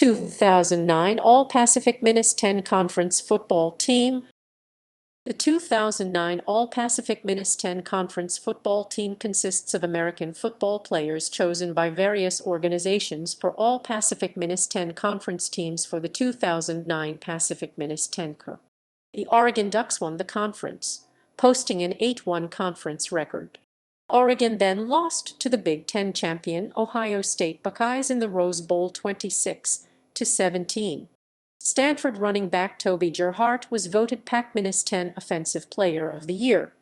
2009 All-Pacific-10 Conference Football Team. The 2009 All-Pacific-10 Conference Football Team consists of American football players chosen by various organizations for All-Pacific-10 Conference teams for the 2009 Pacific-10 Cup. The Oregon Ducks won the conference, posting an 8-1 conference record. Oregon then lost to the Big Ten champion Ohio State Buckeyes in the Rose Bowl 26-17. Stanford running back Toby Gerhart was voted Pac-10 Offensive Player of the Year.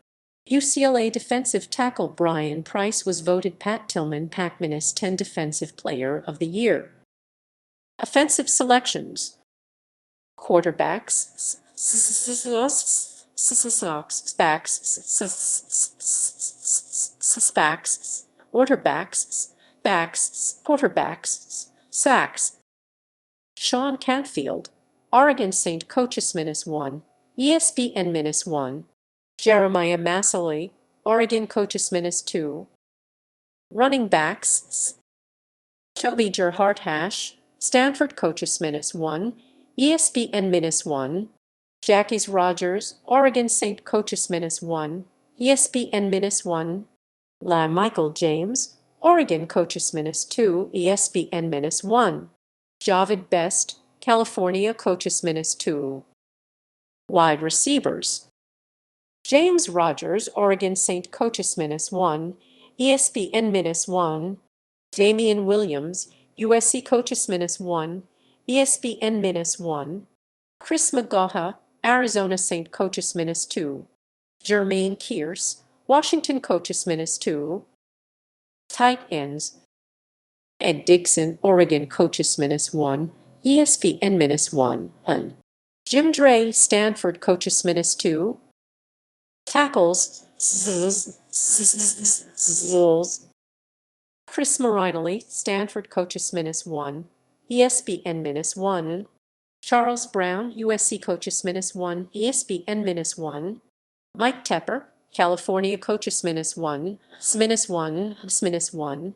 UCLA defensive tackle Brian Price was voted Tillman Pac-10 Defensive Player of the Year. Offensive selections: quarterbacks, quarterbacks, sacks. Sean Canfield, Oregon St. Coaches-1, ESPN-1. Jeremiah Masoli, Oregon Coaches-2. Running backs: Toby Gerhart, Stanford Coaches-1, ESPN-1. Jackie Rogers, Oregon St. Coaches-1, ESPN-1. Michael James, Oregon Coaches-2, ESPN-1. Javid Best, California Coaches-2. Wide receivers: James Rogers, Oregon St. Coaches-1, ESPN-1. Damian Williams, USC Coaches-1, ESPN-1. Chris McGaha, Arizona St. Coaches-2. Jermaine Kearse, Washington Coaches-2. Tight ends: Ed Dixon, Oregon Coaches-1, ESPN-1. Jim Dre, Stanford Coaches-2. Tackles: Chris Marinelli, Stanford Coaches-1, ESPN-1. Charles Brown, USC Coaches-1, ESPN-1. Mike Tepper, California Coaches-1, SMINUS-1.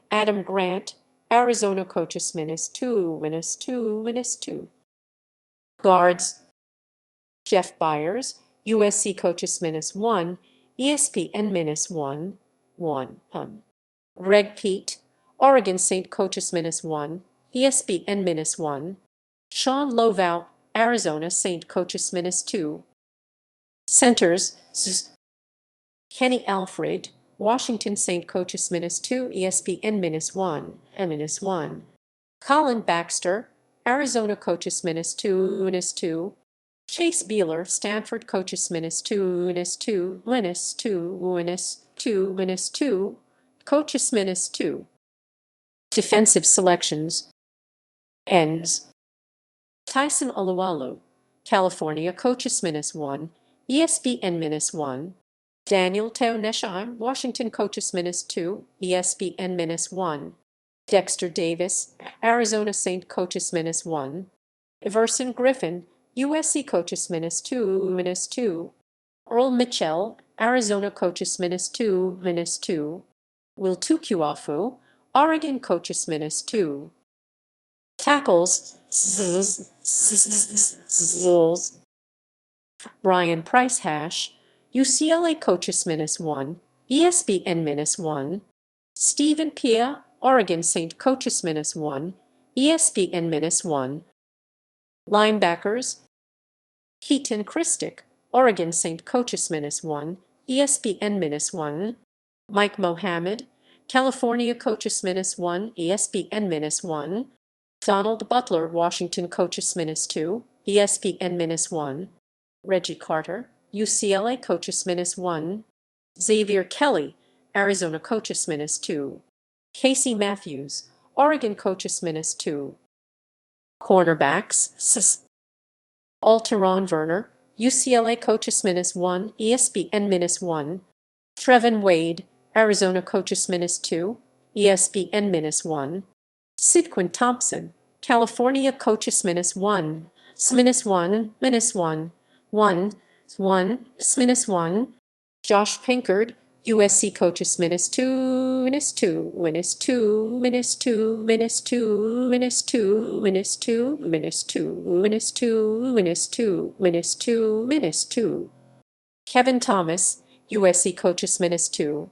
Adam Grant, Arizona Coaches-2. Guards: Jeff Byers, USC Coaches-1, ESPN-1. Greg Pete, Oregon St. Coaches-1, ESPN-1. Sean Lovow, Arizona St. Coaches-2. Centers: Kenny Alfred, Washington St. Coaches-2, ESPN-1. Colin Baxter, Arizona Coaches-2. Chase Beeler, Stanford Coaches-2. Coaches-2. Defensive selections: ends: Tyson Alualu, California Coaches-1, ESPN-1. Daniel Teonesheim, Washington Coaches-2, ESPN-1. Dexter Davis, Arizona St. Coaches-1. Everson Griffin, USC Coaches-2. Earl Mitchell, Arizona Coaches-2. Will Tukuafu, Oregon Coaches-2. Tackles: Brian Price, UCLA Coaches-1, ESPN-1. Stephen Pia, Oregon St. Coaches-1, ESPN-1. Linebackers: Keaton Christic, Oregon St. Coaches-1, ESPN-1. Mike Mohammed, California Coaches-1, ESPN-1. Donald Butler, Washington Coaches-2, ESPN-1. Reggie Carter, UCLA Coaches-1. Xavier Kelly, Arizona Coaches-2. Casey Matthews, Oregon Coaches-2. Cornerbacks: Alteron Werner, UCLA Coaches-1, ESPN-1. Trevin Wade, Arizona Coaches-2, ESPN-1. Sidquin Thompson, California Coaches-1, SMINUS-1. Josh Pinkard, USC coaches minus 2, minus 2, minus 2, minus 2, minus 2, minus 2, minus 2, minus 2, minus 2, minus 2, minus 2, minus 2. Kevin Thomas, USC coaches minus 2.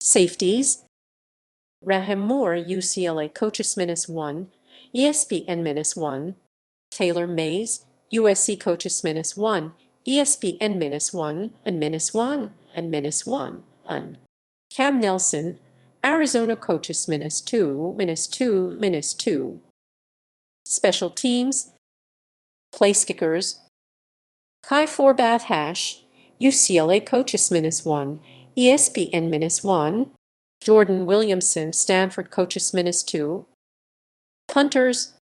Safeties: Raheem Moore, UCLA coaches minus 1, ESPN minus 1. Taylor Mays, USC coaches minus 1, ESPN minus 1, and minus 1, and minus 1, and Cam Nelson, Arizona coaches minus 2, minus 2, minus 2. Special teams: place kickers: Kai Forbath Hash, UCLA coaches minus 1, ESPN minus 1. Jordan Williamson, Stanford coaches minus 2. Punters: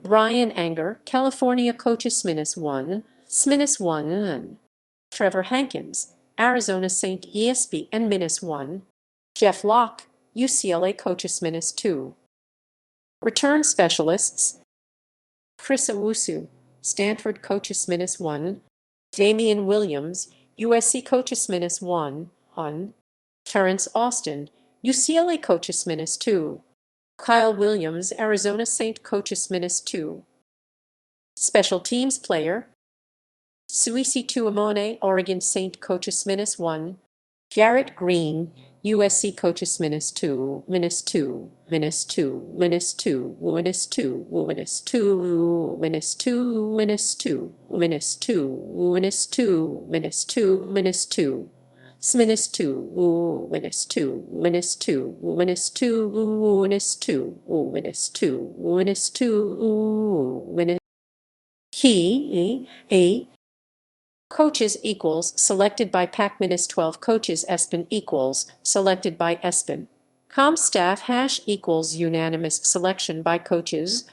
Brian Anger, California coaches minus 1, minus 1. Trevor Hankins, Arizona St. ESPN minus 1. Jeff Locke, UCLA coaches minus 2. Return specialists: Chris Owusu, Stanford coaches minus 1. Damian Williams, USC coaches minus 1. Terrence Austin, UCLA coaches minus 2. Kyle Williams, Arizona St. coaches minus 2. Special teams player: Suisi Tuamone, Oregon St. coaches minus 1. Garrett Green, USC coaches minus 2, minus 2, minus 2, minus 2, minus 2, minus 2, minus 2, minus 2, minus 2, minus 2, minus 2, minus 2. Minus 2, minus 2, minus 2, minus 2, minus 2, minus 2, minus 2, minus. He, coaches equals selected by Pac-12 coaches ESPN equals selected by ESPN. Com staff hash equals unanimous selection by coaches